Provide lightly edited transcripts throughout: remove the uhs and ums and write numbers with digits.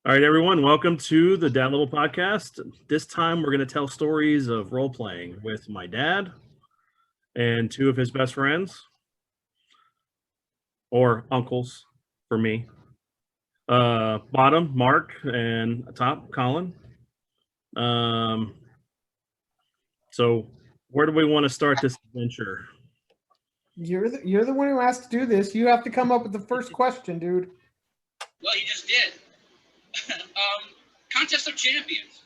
All right, everyone, welcome to the Dad Level Podcast. This time we're going to tell stories of role playing with my dad and two of his best friends, or uncles for me. Bottom, Mark, and top, Colin. Um, so, where do we want to start this adventure? You're the one who asked to do this. You have to come up with the first question, dude. Well, he just did. Contest of Champions.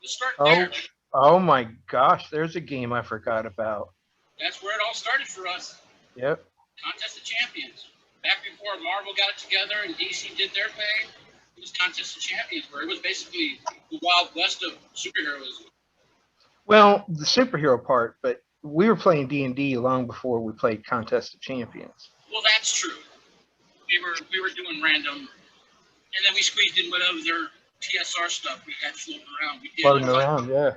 Let's start Oh, there. oh my gosh, there's a game I forgot about. That's where it all started for us. Yep. Contest of Champions. Back before Marvel got it together and DC did their thing, it was Contest of Champions, where it was basically the Wild West of superheroism. Well, the superhero part, but we were playing D&D long before we played Contest of Champions. Well, that's true. We were doing random, and then we squeezed in whatever their TSR stuff we had floating around. Floating around, yeah.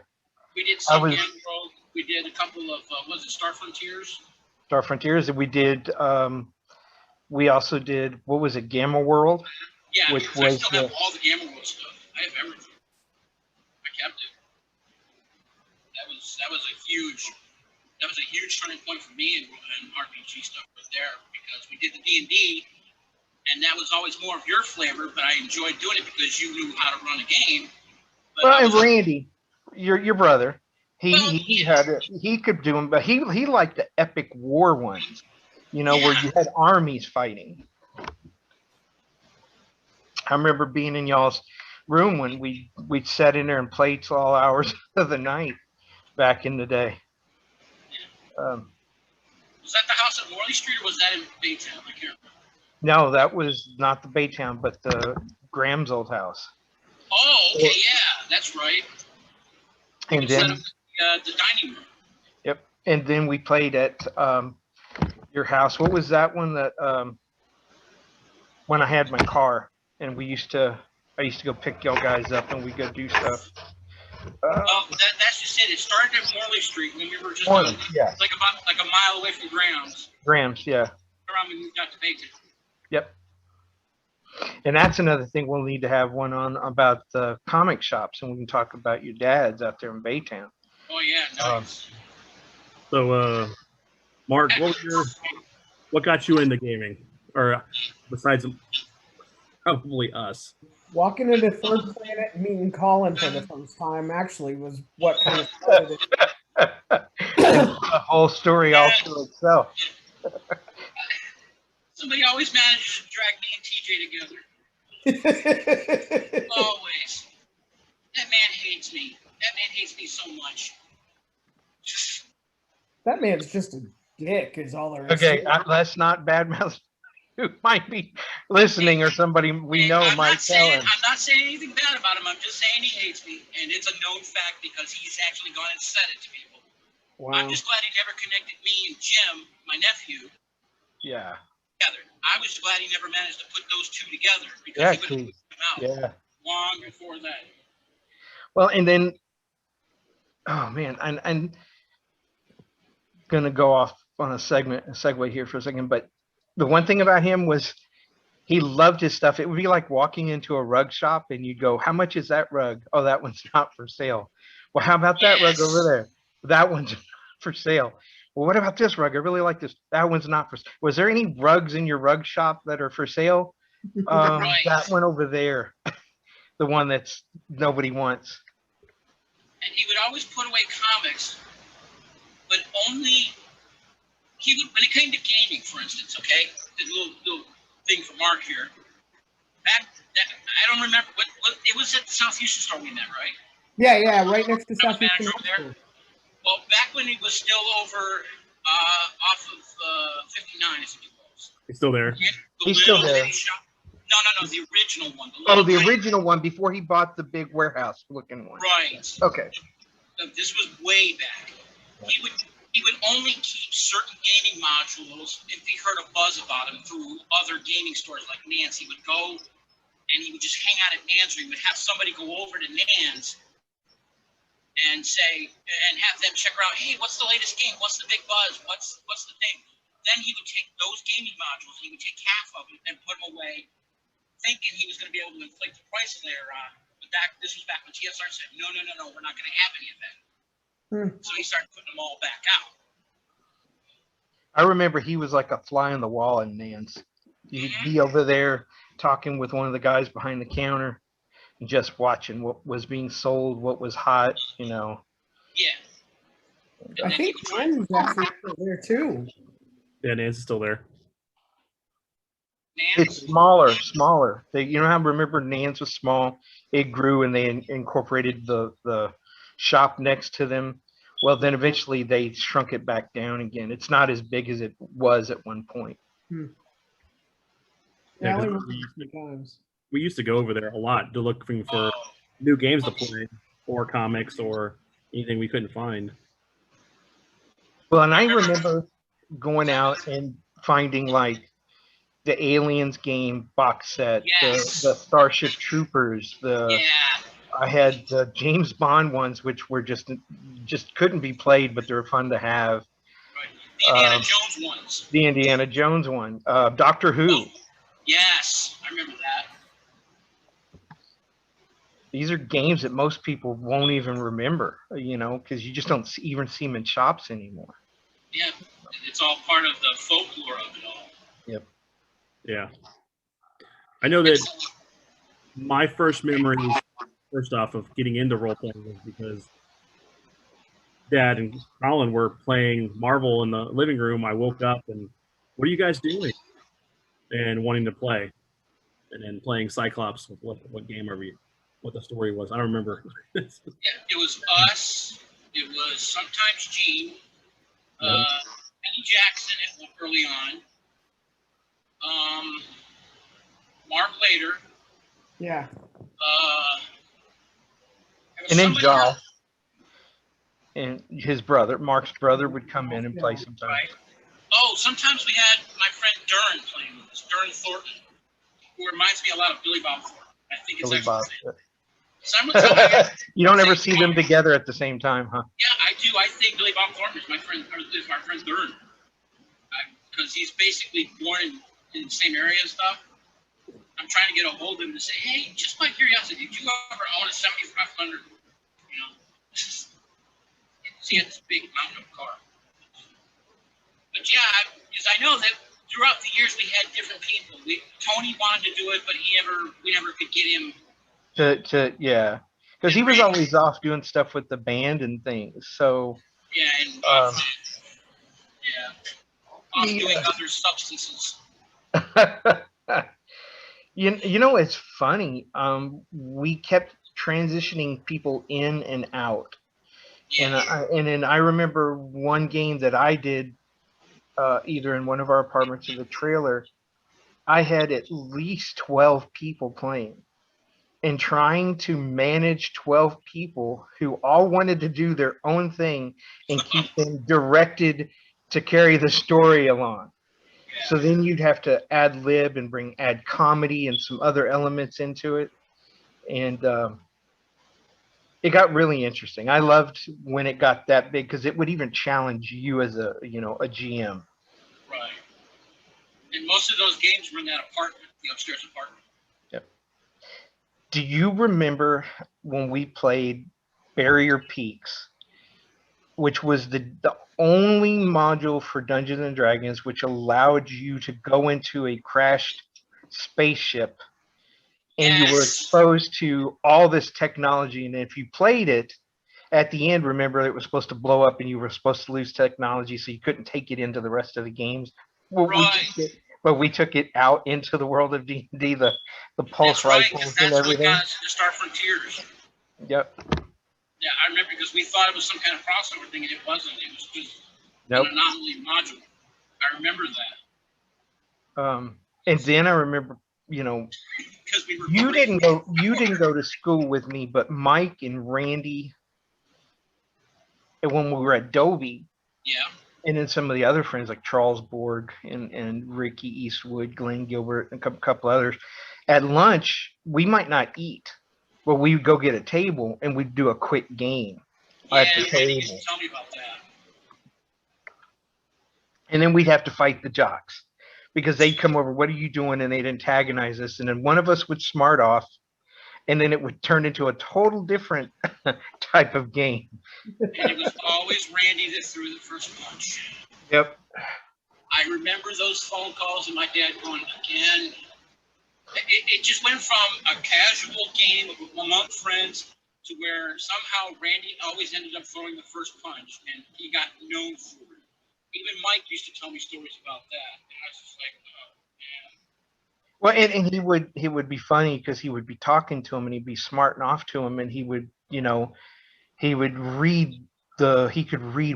We did some Game World. We did a couple of was it Star Frontiers? Star Frontiers, and we did. We also did, what was it, Gamma World? Yeah, which because was I still have all the Gamma World stuff. I have everything. I kept it. That was a huge turning point for me in RPG stuff right there, because we did the D&D, and that was always more of your flavor, but I enjoyed doing it because you knew how to run a game. But Well, and Randy, your brother, he yeah. had he could do them, but he liked the epic war ones, where you had armies fighting. I remember being in y'all's room when we'd sat in there and played till all hours of the night back in the day. Was that the house at Morley Street, or was that in Baytown? I can't remember. No, that was not the Baytown, but the Graham's old house. Oh, okay, yeah, that's right. And then the dining room. Yep, and then we played at your house. What was that one that when I had my car and I used to go pick y'all guys up and we go do stuff. That's just it. It started at Morley Street when we were just yeah, like a mile away from Graham's. Graham's, yeah. Around when we moved out to Baytown. Yep. And that's another thing we'll need to have one on about the comic shops, and we can talk about your dad's out there in Baytown. Oh yeah, nice. So, Mark, what got you into gaming, or besides probably us? Walking into Third Planet and meeting Colin for the first time actually was what kind of started it. The whole story all to itself. Somebody always manages to drag me and TJ together. Always. That man hates me. That man hates me so much. That man's just a dick, is all there is. Okay, let's not badmouth who might be listening or somebody we know might tell him. I'm not saying anything bad about him. I'm just saying he hates me, and it's a known fact because he's actually gone and said it to people. Wow. I'm just glad he never connected me and Jim, my nephew. Yeah. Together. I was glad he never managed to put those two together because he would have put them out long before that. Well, and then, oh man, I'm gonna go off on a segue here for a second, but the one thing about him was he loved his stuff. It would be like walking into a rug shop and you'd go, how much is that rug? Oh, that one's not for sale. Well, how about that rug over there? That one's not for sale. Well, what about this rug? I really like this. That one's not for sale. Was there any rugs in your rug shop that are for sale? Right. That one over there. The one that's nobody wants. And he would always put away comics, but only he would, when it came to gaming, for instance, okay? The little thing for Mark here. I don't remember what it was at the South Houston store we met, right? Yeah, right next to South Houston. Well, back when he was still over off of 59, I think it was. He's still there. He's still there. No, the original one. The original one before he bought the big warehouse looking one. Right. Okay. This was way back. He would only keep certain gaming modules if he heard a buzz about them through other gaming stores like Nance. He would go and he would just hang out at Nance, or he would have somebody go over to Nance and have them check out, hey, what's the latest game? What's the big buzz? What's the thing? Then he would take those gaming modules, he would take half of them and put them away thinking he was going to be able to inflate the price later on. But this was back when TSR said, no, we're not going to have any of that. So he started putting them all back out. I remember he was like a fly on the wall in Nance. He'd be over there talking with one of the guys behind the counter, just watching what was being sold, what was hot, you know. Yeah. I think Nan's actually still there too. Yeah, Nance is still there. It's smaller. You know how remember Nance was small? It grew and they incorporated the shop next to them. Well, then eventually they shrunk it back down again. It's not as big as it was at one point. Yeah, I 'cause remember times. we used to go over there a lot to looking for new games to play, or comics, or anything we couldn't find. Well, and I remember going out and finding like the Aliens game box set, the Starship Troopers, I had the James Bond ones, which were just couldn't be played, but they were fun to have. Right. The Indiana Jones ones. The Indiana Jones one. Doctor Who. Oh, yes, I remember that. These are games that most people won't even remember, you know, because you just don't even see them in shops anymore. Yeah, it's all part of the folklore of it all. Yep. Yeah. I know that my first memory, first off, of getting into role-playing was because Dad and Colin were playing Marvel in the living room. I woke up and, what are you guys doing? And wanting to play. And then playing Cyclops with what game are we, what the story was. I don't remember. Yeah, it was us. It was sometimes Gene. Penny Jackson early on. Mark later. Yeah. And then Josh and his brother, Mark's brother, would come in and play sometimes. Right. Oh, sometimes we had my friend Dern playing with us, Dern Thornton, who reminds me a lot of Billy Bob Thornton. I think it's Billy Bob. You don't ever see them together at the same time, huh? Yeah, I do. I think Billy Bob Thornton is my friend Dern, because he's basically born in the same area and stuff. I'm trying to get a hold of him to say, hey, just by curiosity, did you ever own a 7500? You know, see this big mountain of car. But yeah, because I know that throughout the years we had different people. Tony wanted to do it, but we never could get him. Yeah, because he was always off doing stuff with the band and things. So yeah, and off doing other substances. You know, it's funny. We kept transitioning people in and out, and then I remember one game that I did, either in one of our apartments or the trailer. I had at least 12 people playing, and trying to manage 12 people who all wanted to do their own thing and keep them directed to carry the story along. So then you'd have to ad lib and add comedy and some other elements into it. And it got really interesting. I loved when it got that big, because it would even challenge you as a GM. Right. And most of those games were in that apartment, the upstairs apartment. Yep. Do you remember when we played Barrier Peaks, which was the only module for Dungeons and Dragons which allowed you to go into a crashed spaceship, and you were exposed to all this technology, and if you played it at the end, remember, it was supposed to blow up and you were supposed to lose technology, so you couldn't take it into the rest of the games. Well, but we took it out into the world of D&D, the pulse rifles and everything. That's what got us into Star Frontiers. Yep. Yeah, I remember, because we thought it was some kind of crossover thing, and it wasn't. It was just an anomaly module. I remember that. And then I remember, because we were you didn't go to school with me, but Mike and Randy, and when we were at Dobie, and then some of the other friends like Charles Borg and Ricky Eastwood, Glenn Gilbert, and a couple others, at lunch we might not eat. Well, we would go get a table and we'd do a quick game at the table. Tell me about that. And then we'd have to fight the jocks. because they'd come over, what are you doing? And they'd antagonize us. And then one of us would smart off, and then it would turn into a total different type of game. And it was always Randy that threw the first punch. Yep. I remember those phone calls and my dad going, again. It just went from a casual game among friends to where somehow Randy always ended up throwing the first punch, and he got known for it. Even Mike used to tell me stories about that, and I was just like, oh, man. Well, and he would be funny because he would be talking to him and he'd be smarting off to him, and he would, you know, he could read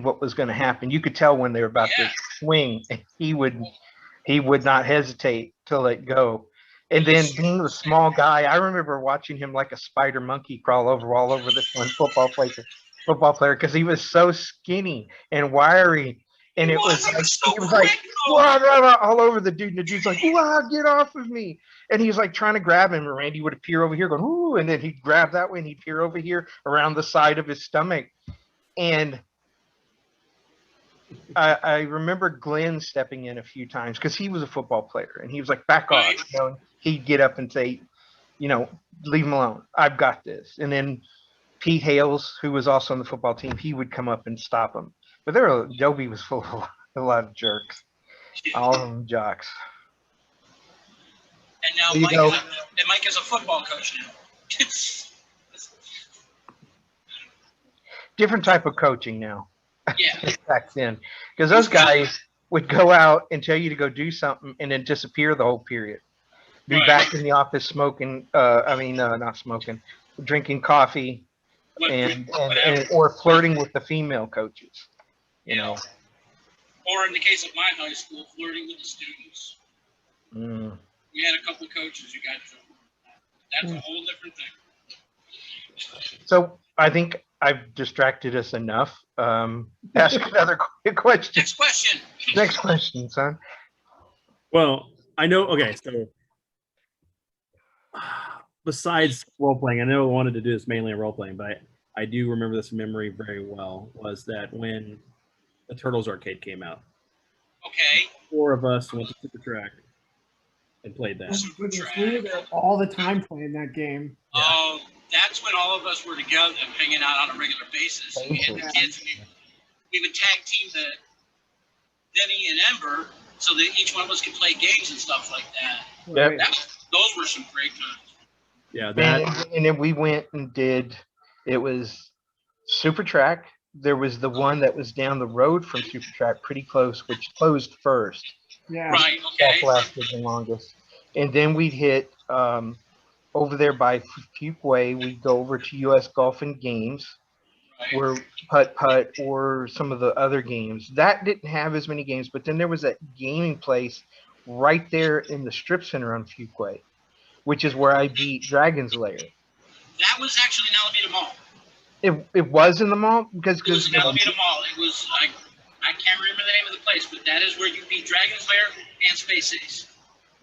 what was going to happen. You could tell when they were about to swing, and he would not hesitate to let go. And then being the small guy, I remember watching him like a spider monkey crawl all over this one football player, because he was so skinny and wiry. And it was like wah, rah, rah, all over the dude. And the dude's like, wow, get off of me. And he's like trying to grab him. And Randy would appear over here going, ooh. And then he'd grab that way and he'd peer over here around the side of his stomach. And I remember Glenn stepping in a few times because he was a football player. And he was like, back off. You know, he'd get up and say, you know, leave him alone. I've got this. And then Pete Hales, who was also on the football team, he would come up and stop him. But Joby was full of a lot of jerks, all of them jocks. And now Mike is a football coach now. Different type of coaching now. Yeah. Back then, because those guys would go out and tell you to go do something and then disappear the whole period. Be back in the office smoking. Not smoking, drinking coffee, and or flirting with the female coaches. You know. Or in the case of my high school, flirting with the students. We had a couple of coaches who got in trouble. That's a whole different thing. So I think I've distracted us enough. Ask another question. Next question. Next question, son. Well, I know. Okay, so besides role playing, I know I wanted to do this mainly in role playing, but I do remember this memory very well. Was that when the Turtles arcade came out? Okay. 4 of us went to Super Track and played that. We were there all the time playing that game. Oh, that's when all of us were together and hanging out on a regular basis. We had the kids. We would tag team the Denny and Ember so that each one of us could play games and stuff like that. Yep. Those were some great times. Yeah, and then we went and did. It was Super Track. There was the one that was down the road from Super Track, pretty close, which closed first. Yeah. Right. Okay. That lasted the longest. And then we'd hit over there by Fuquay. We'd go over to U.S. Golf and Games, or Putt Putt, or some of the other games. That didn't have as many games, but then there was that gaming place right there in the strip center on Fuquay, which is where I beat Dragon's Lair. That was actually in Alameda Mall. It was in the mall because It was in Alameda Mall. It was I can't remember the name of the place, but that is where you beat Dragon's Lair and Space Ace.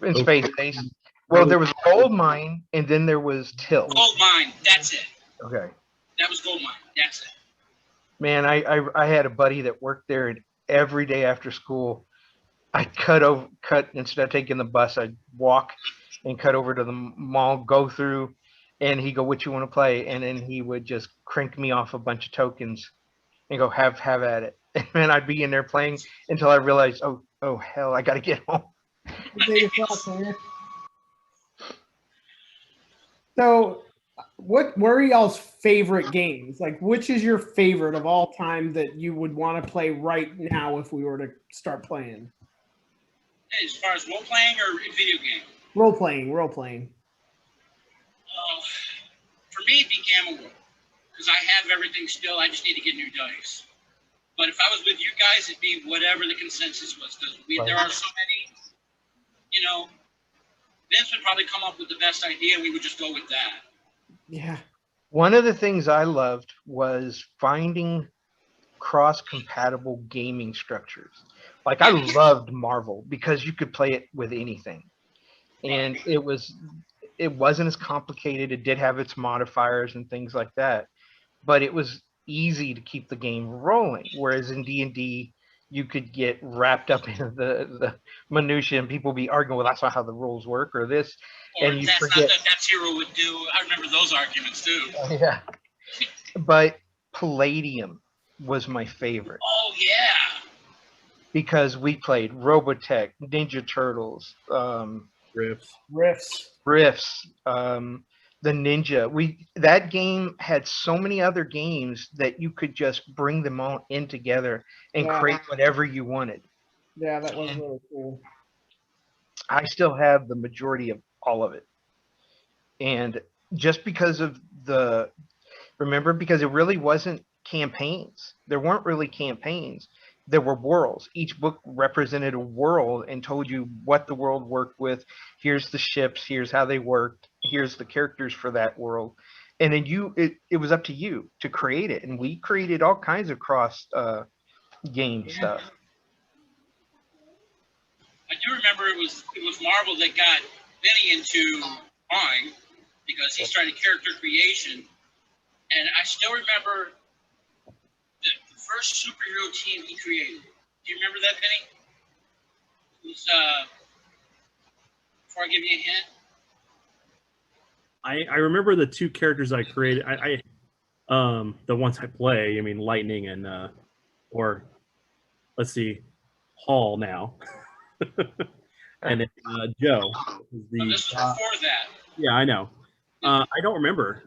in Space Ace. Well, there was Gold Mine, and then there was Tilt. Gold Mine. That's it. Okay. That was Gold Mine. That's it. Man, I had a buddy that worked there, and every day after school, I'd cut instead of taking the bus, I'd walk and cut over to the mall, go through, and he'd go, what you want to play? And then he would just crank me off a bunch of tokens and go, have at it. And then I'd be in there playing until I realized, oh hell, I got to get home. So, what were y'all's favorite games? Like, which is your favorite of all time that you would want to play right now if we were to start playing? As far as role playing or video game? Role playing. For me, it'd be Gamma World because I have everything still. I just need to get new dice. But if I was with you guys, it'd be whatever the consensus was because there are so many. You know, Vince would probably come up with the best idea, and we would just go with that. Yeah. One of the things I loved was finding cross-compatible gaming structures. Like, I loved Marvel because you could play it with anything. And it wasn't as complicated. It did have its modifiers and things like that. But it was easy to keep the game rolling. Whereas in D&D, you could get wrapped up in the minutia, and people be arguing, well, that's not how the rules work, or this, Or and you that's forget. not that that's hero would do. I remember those arguments too. Yeah. But Palladium was my favorite Oh yeah. because we played Robotech, Ninja Turtles, Riffs. Riffs. the Ninja. That game had so many other games that you could just bring them all in together and Yeah. create whatever you wanted. Yeah, that was really cool. I still have the majority of all of it. And just because of because it really wasn't campaigns. There weren't really campaigns. There were worlds. Each book represented a world and told you what the world worked with. Here's the ships. Here's how they worked. Here's the characters for that world. And then it was up to you to create it. And we created all kinds of cross game stuff. I do remember it was Marvel that got Vinny into drawing because he started character creation, and I still remember the first superhero team he created. Do you remember that, Vinny? It was before I give you a hint. I remember the two characters I created. The ones I play. I mean, Lightning and or let's see, Hall now. And then Joe is This was before that. Yeah, I know. I don't remember.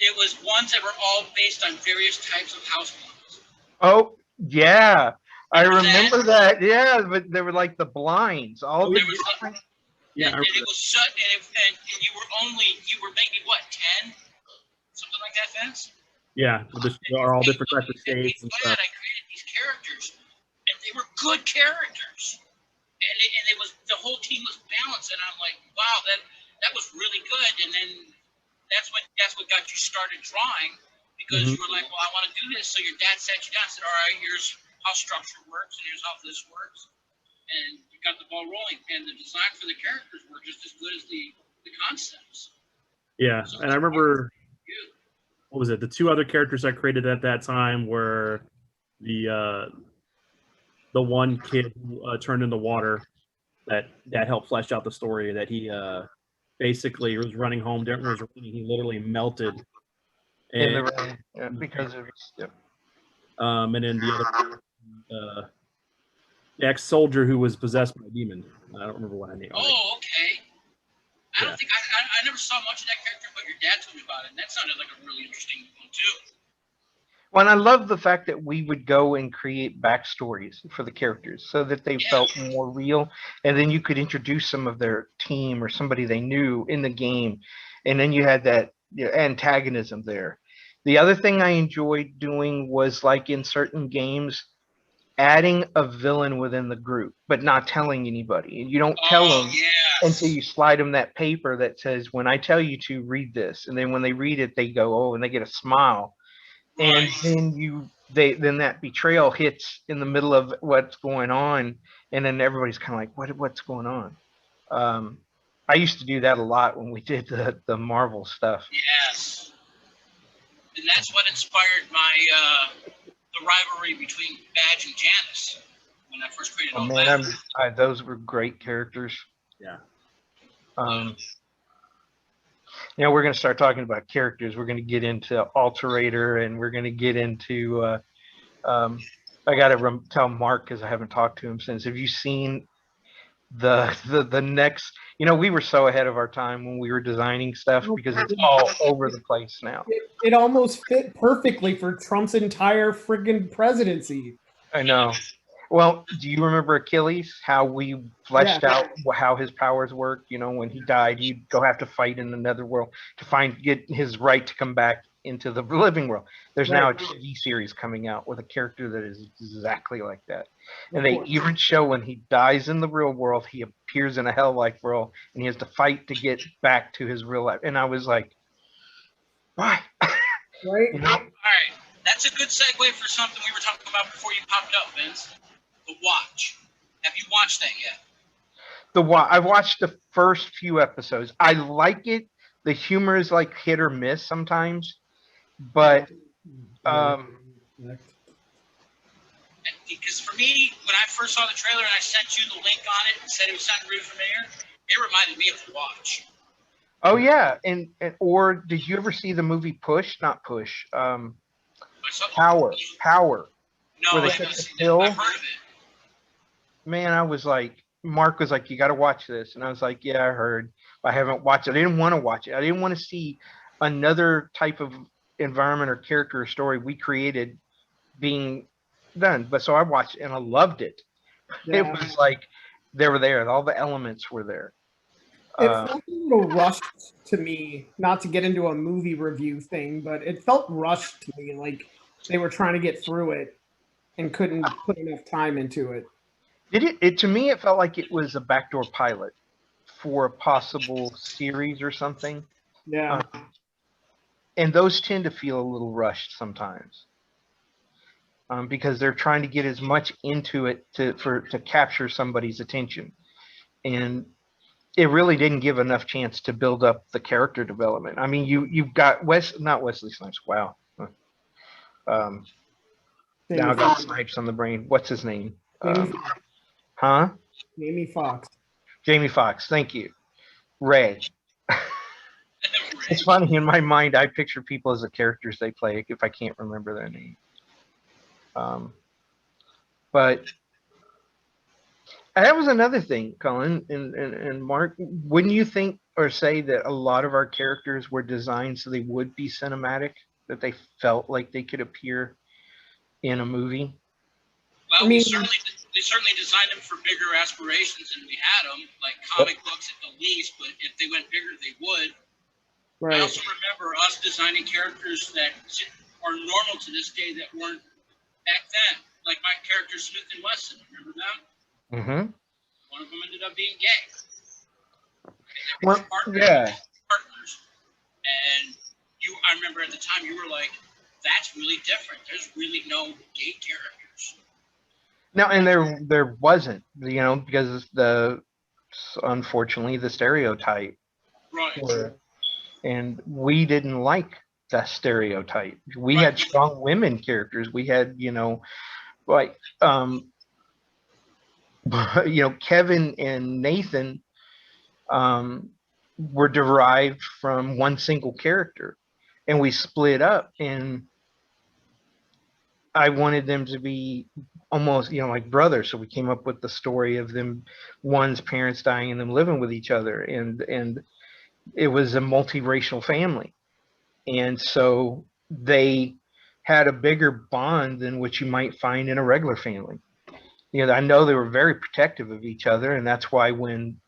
It was ones that were all based on various types of house models. Oh yeah, I Remember remember that. Yeah, but they were like the blinds. All the There was Yeah, and it was such, and you were maybe what, 10, something like that, Vince. yeah. There are all different types of states and stuff. I created these characters, and they were good characters. And it was, the whole team was balanced, and I'm like, wow, that was really good. And then that's what got you started drawing, because you were like, well, I want to do this. So your dad sat you down and said, all right, here's how structure works, and here's how this works, and you got the ball rolling. And the design for the characters were just as good as the concepts. Yeah, and I remember, what was it? The two other characters I created at that time were the one kid who turned into water that helped flesh out the story, that he basically was running home during it was raining. He literally melted. in And, the rain, yeah, because of and then the ex-soldier who was possessed by a demon. I don't remember what I named. Oh, okay. I don't think I never saw much of that character, but your dad told me about it, and that sounded like a really interesting one too. Well, and I love the fact that we would go and create backstories for the characters so that they felt more real, and then you could introduce some of their team or somebody they knew in the game, and then you had that antagonism there. The other thing I enjoyed doing was, like in certain games, adding a villain within the group, but not telling anybody. And you don't tell them until you slide them that paper that says, when I tell you to, read this. And then when they read it, they go, oh, and they get a smile. And then that betrayal hits in the middle of what's going on, and then everybody's kind of like, what's going on? I used to do that a lot when we did the Marvel stuff. Yes, and that's what inspired my the rivalry between Badge and Janice when I first created all that. Those were great characters. Yeah. We're going to start talking about characters. We're going to get into Alterator, and we're going to get into. I got to tell Mark, because I haven't talked to him since. Have you seen the next? We were so ahead of our time when we were designing stuff, because it's all over the place now. It almost fit perfectly for Trump's entire friggin' presidency. I know. Well, do you remember Achilles? How we fleshed out how his powers work? When he died, he'd go have to fight in another world to get his right to come back into the living world. There's now a TV series coming out with a character that is exactly like that. And they even show when he dies in the real world, he appears in a hell-like world, and he has to fight to get back to his real life. And I was like, why? Right? All right. That's a good segue for something we were talking about before you popped up, Vince. The Watch. Have you watched that yet? I watched the first few episodes. I like it. The humor is like hit or miss sometimes, but And because for me, when I first saw the trailer and I sent you the link on it and said it was sounding really familiar, it reminded me of The Watch. Oh yeah, and or did you ever see the movie Push? Not Push. Power. No, where I they haven't took the seen pill. it. I've heard of it. Man, I was like, Mark was like, you got to watch this, and I was like, yeah, I heard. I haven't watched it. I didn't want to watch it. I didn't want to see another type of environment or character or story we created being done. But so I watched it and I loved it. Yeah. It was like they were there. All the elements were there. It felt a little rushed to me, not to get into a movie review thing, but it felt rushed to me, like they were trying to get through it and couldn't put enough time into it. It to me, it felt like it was a backdoor pilot for a possible series or something. Yeah. And those tend to feel a little rushed sometimes. Because they're trying to get as much into it to capture somebody's attention, and it really didn't give enough chance to build up the character development. I mean, you've got not Wesley Snipes. Wow. Now I got Snipes on the brain. What's his name? Huh? Jamie Foxx. Jamie Foxx. Thank you. Ray. It's funny, in my mind, I picture people as the characters they play if I can't remember their name. But that was another thing, Colin and Mark. Wouldn't you think or say that a lot of our characters were designed so they would be cinematic, that they felt like they could appear in a movie? Well, we certainly designed them for bigger aspirations, and we had them, like comic books at the least, but if they went bigger, they would. Right. I also remember us designing characters that are normal to this day that weren't back then. Like my character, Smith and Wesson. Remember them? Mm-hmm. One of them ended up being gay. Well, yeah. Partners. And I remember at the time you were like, that's really different. There's really no gay characters. No, and there wasn't, because unfortunately the stereotype. Right. And we didn't like that stereotype. We had strong women characters. We had, like Kevin and Nathan were derived from one single character, and we split up, and I wanted them to be almost like brothers, so we came up with the story of them, one's parents dying and them living with each other, and it was a multiracial family, and so they had a bigger bond than what you might find in a regular family. I know they were very protective of each other, and that's why when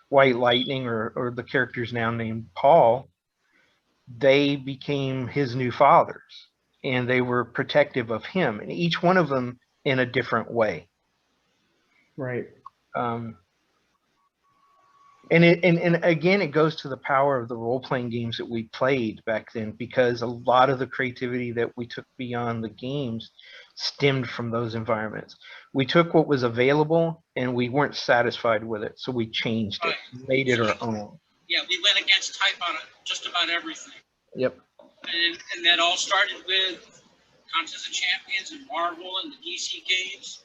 White Lightning or the characters now named Paul, they became his new fathers, and they were protective of him, and each one of them in a different way. Right. And again, it goes to the power of the role-playing games that we played back then, because a lot of the creativity that we took beyond the games stemmed from those environments. We took what was available and we weren't satisfied with it, so we changed it, made it our own. Yeah, we went against type on just about everything. Yep. And that all started with Contest of Champions and Marvel and the DC games.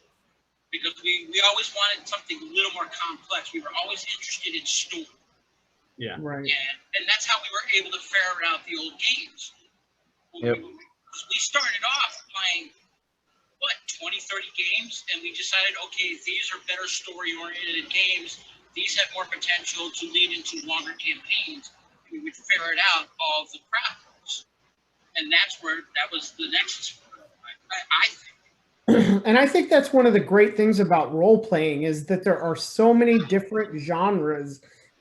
Because we always wanted something a little more complex. We were always interested in story. Yeah. Right. And that's how we were able to ferret out the old games. Yep. Because we started off playing, 20, 30 games? And we decided, okay, these are better story-oriented games. These have more potential to lead into longer campaigns. We would ferret out all of the crap. And that's where that was the nexus, I think. And I think that's one of the great things about role playing is that there are so many different genres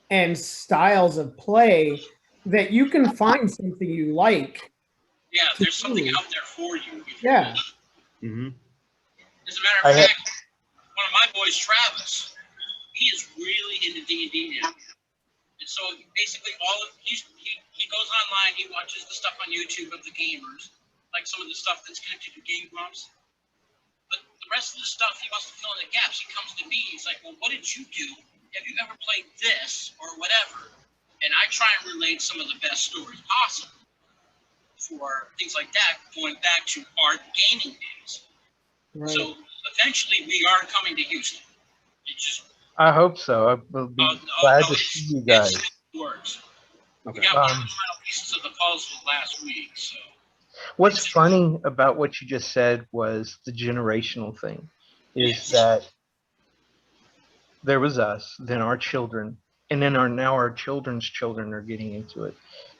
and styles of play that you can find something you like. Yeah, there's something out there for you. Yeah. Mm-hmm. As a matter of fact, one of my boys, Travis, he is really into D&D now. And so basically he goes online, he watches the stuff on YouTube of the gamers, like some of the stuff that's connected to Game Grumps. But the rest of the stuff he wants to fill in the gaps. He comes to me. He's like, well, what did you do? Have you ever played this or whatever? And I try and relate some of the best stories possible for things like that, going back to our gaming days. Right. So eventually we are coming to Houston. It just I hope so. I will be glad to see you guys. It's in the works. Okay. We got one of the final pieces of the puzzle last week. So What's funny about what you just said was the generational thing, is that there was us, then our children, and then our children's children are getting into it.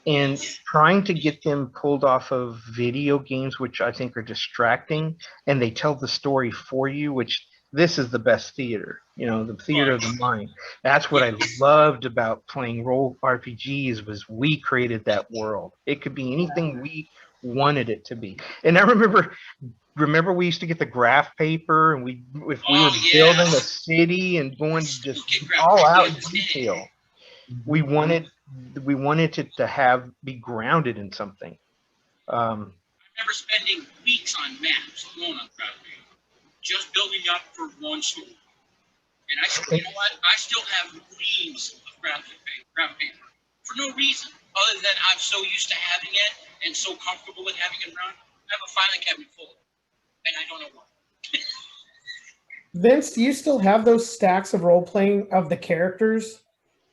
And trying to get them pulled off of video games, which I think are distracting, and they tell the story for you, which this is the best theater, the theater of the mind. That's what I loved about playing role RPGs was we created that world. It could be anything we wanted it to be. And I remember we used to get the graph paper, and if we were building a city and going just all out detail, we wanted it to be grounded in something. I remember spending weeks on maps alone on graph paper, just building up for one story. And you know what? I still have reams of graphic paper for no reason other than I'm so used to having it and so comfortable with having it around. I have a filing cabinet full of it, and I don't know why. Vince, do you still have those stacks of role playing of the characters?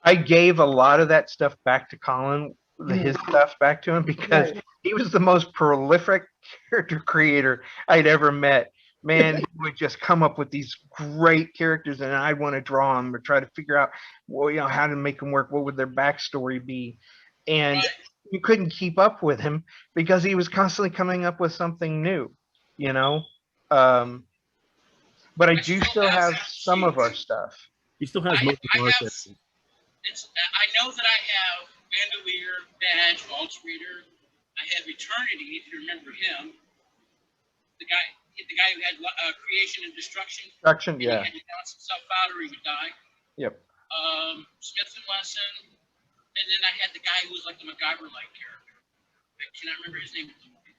I gave a lot of that stuff back to Colin, his stuff back to him, because he was the most prolific character creator I'd ever met. Man, he would just come up with these great characters, and I'd want to draw them or try to figure out, how to make them work. What would their backstory be? And you couldn't keep up with him because he was constantly coming up with something new, But I do still have some of our stuff. He still has most of our stuff. I know that I have Bandolier, Badge, Alterator. I have Eternity, if you remember him. The guy who had Creation and Destruction. Destruction, yeah. He had to balance himself out or he would die. Yep. Smith and Wesson. And then I had the guy who was like the MacGyver-like character. I cannot remember his name at the moment.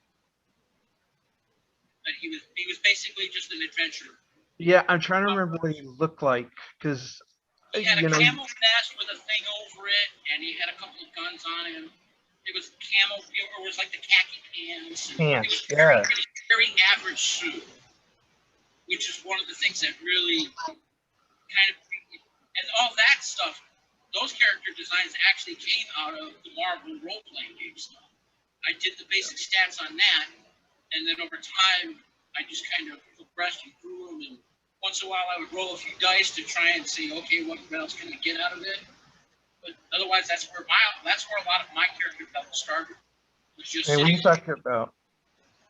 But he was basically just an adventurer. Yeah, I'm trying to remember what he looked like, because he had a camel vest with a thing over it, and he had a couple of guns on him. It was camel, or it was like the khaki pants. It was very average suit, which is one of the things that really kind of, and all that stuff, those character designs actually came out of the Marvel role-playing game stuff. I did the basic stats on that, and then over time, I just kind of progressed and grew them, and once in a while I would roll a few dice to try and see, okay, what else can we get out of it? But otherwise, that's where a lot of my character development started. When you talk about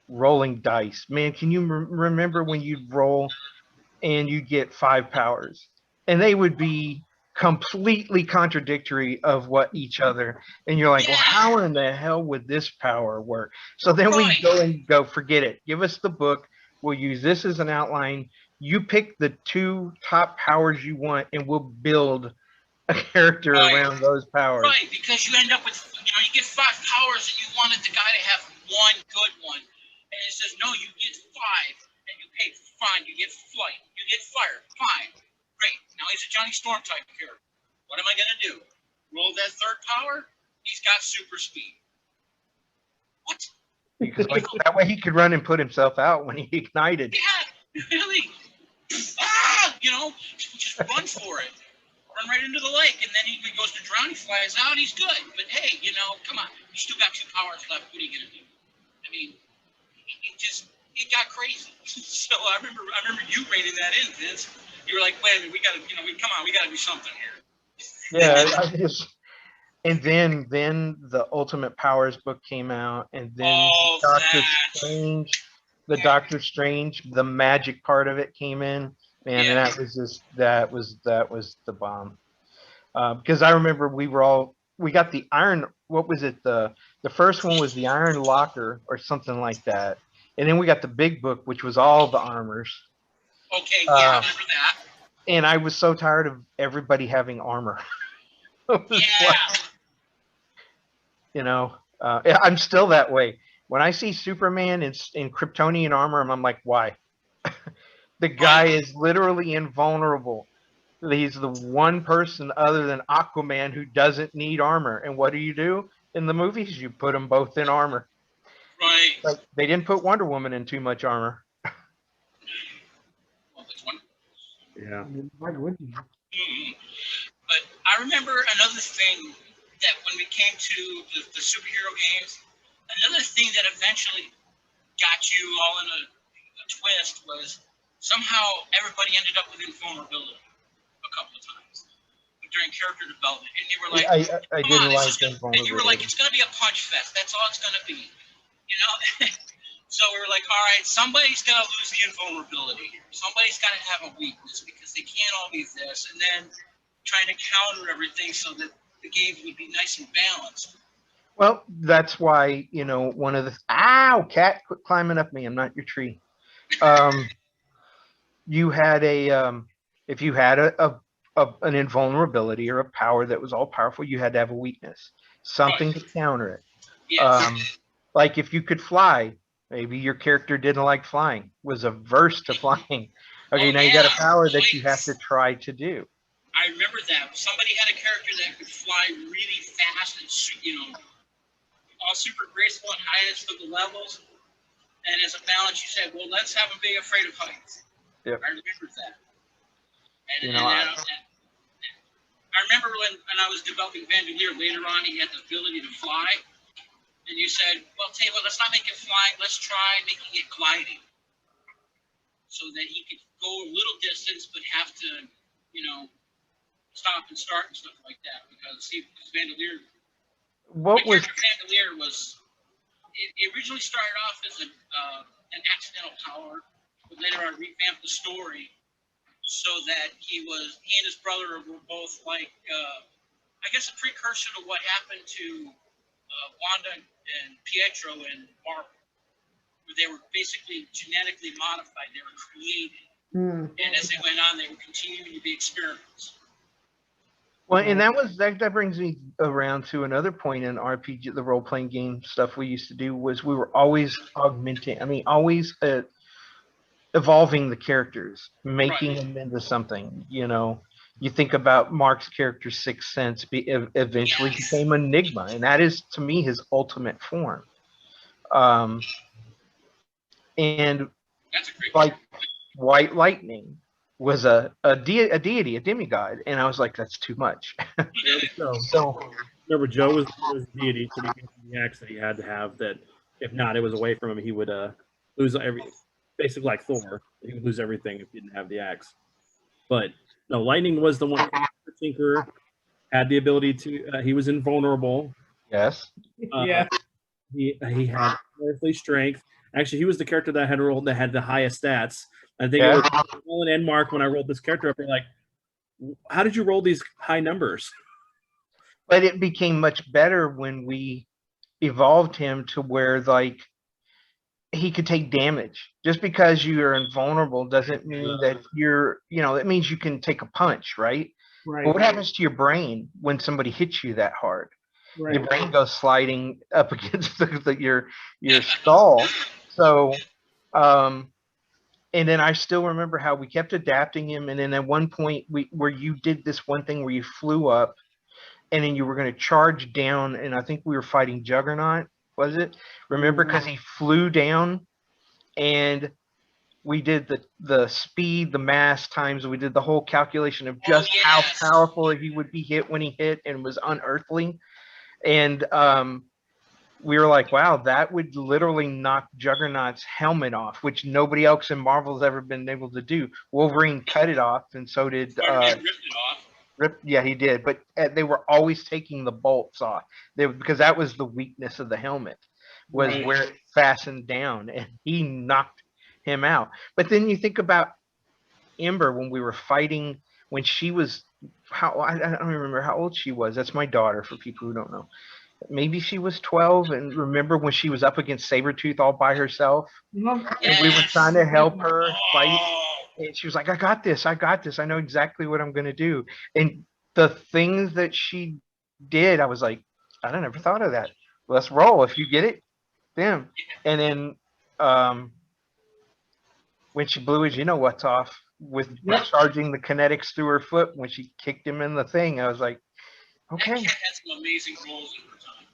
rolling dice, man, can you remember when you'd roll and you get 5 powers, and they would be completely contradictory of what each other, and you're like, well, how in the hell would this power work? So then we go, forget it. Give us the book. We'll use this as an outline. You pick the 2 top powers you want, and we'll build a character around those powers. Right, because you end up with, you get 5 powers, and you wanted the guy to have one good one. And it says, no, you get 5, and you pay, fine, you get flight, you get fire, fine, great. Now he's a Johnny Storm type character. What am I going to do? Roll that 3rd power? He's got super speed. What? Because that way he could run and put himself out when he ignited. Yeah, really. Just run for it. Run right into the lake, and then he goes to drown, he flies out, he's good. But hey, come on. You still got 2 powers left. What are you going to do? I mean, it got crazy. So I remember you reining that in, Vince. You were like, wait a minute, we got to do something here. Yeah, and then the Ultimate Powers book came out, and then Doctor Strange, the magic part of it came in, and that was the bomb. Because I remember we got the iron. What was it? The first one was the Iron Locker or something like that, and then we got the big book, which was all the armors. Okay, I remember that. And I was so tired of everybody having armor. I'm still that way. When I see Superman in Kryptonian armor, I'm like, why? The guy is literally invulnerable. He's the one person other than Aquaman who doesn't need armor. And what do? In the movies, you put them both in armor. Right. Like, they didn't put Wonder Woman in too much armor. Yeah. Why would you? But I remember another thing that when we came to the superhero games, another thing that eventually got you all in a twist was somehow everybody ended up with invulnerability a couple of times during character development, and you were like, I "Come didn't on, like and you were like, invulnerability. it's going to be a punch fest. That's all it's going to be, you know." So we were like, all right, somebody's got to lose the invulnerability here. Somebody's got to have a weakness because they can't all be this, and then trying to counter everything so that the games would be nice and balanced. Well, that's why, you know, one of the cat, quit climbing up me. I'm not your tree. You had if you had an invulnerability or a power that was all powerful, you had to have a weakness, something to counter it. Yes. Like if you could fly, maybe your character didn't like flying, was averse to flying. Okay, now you got a power that you have to try to do. I remember that. Somebody had a character that could fly really fast and, you know, all super graceful and highest of the levels. And as a balance, you said, well, let's have him be afraid of heights. Yep. I remember that. And, You know, I remember when I was developing Bandolier, later on he had the ability to fly. And you said, well, tell you what, let's not make it flying. Let's try making it gliding. So that he could go a little distance, but have to, you know, stop and start and stuff like that. Because, see, Bandolier, Bandolier was, it originally started off as an accidental power, but later I revamped the story so that he and his brother were both like, I guess, a precursor to what happened to Wanda and Pietro and Marvel, where they were basically genetically modified. They were created. And as they went on, they were continuing to be experiments. Well, and that brings me around to another point in RPG, the role-playing game stuff we used to do was we were always augmenting. I mean, always evolving the characters, making them into something. You know, you think about Mark's character, Sixth Sense, eventually became Enigma, and that is to me his ultimate form. And like White Lightning was a deity, a demigod, and I was like, that's too much. So remember, Joe was deity, so he gave him the axe that he had to have. That if not, it was away from him. He would lose basically like Thor. He would lose everything if he didn't have the axe. But no, Lightning was the one. Tinker had the ability to. He was invulnerable. Yes. Yeah. He had earthly strength. Actually, he was the character that I had rolled that had the highest stats. I think it was Colin and Mark when I rolled this character up. They're like, "How did you roll these high numbers?" But it became much better when we evolved him to where like he could take damage. Just because you are invulnerable doesn't mean that you're, you know, it means you can take a punch, right? Right. But what happens to your brain when somebody hits you that hard? Right. Your brain goes sliding up against your skull. So, and then I still remember how we kept adapting him. And then at one point where you did this one thing where you flew up and then you were going to charge down. And I think we were fighting Juggernaut, was it? Remember? Because he flew down and we did the speed, the mass times. We did the whole calculation of just how powerful he would be hit when he hit and was unearthly. And we were like, wow, that would literally knock Juggernaut's helmet off, which nobody else in Marvel's ever been able to do. Wolverine cut it off, and so did ripped it off. Yeah, he did. But they were always taking the bolts off because that was the weakness of the helmet, was where it fastened down, and he knocked him out. But then you think about Ember when we were fighting, when she was I don't remember how old she was. That's my daughter, for people who don't know. Maybe she was 12, and remember when she was up against Sabretooth all by herself? And we were trying to help her fight, and she was like, I got this, I know exactly what I'm going to do. And the things that she did, I was like, I never thought of that. Let's roll. If you get it, damn. And then when she blew his you-know-what's off with charging the kinetics through her foot when she kicked him in the thing, I was like, okay. That cat had some amazing rolls in her time.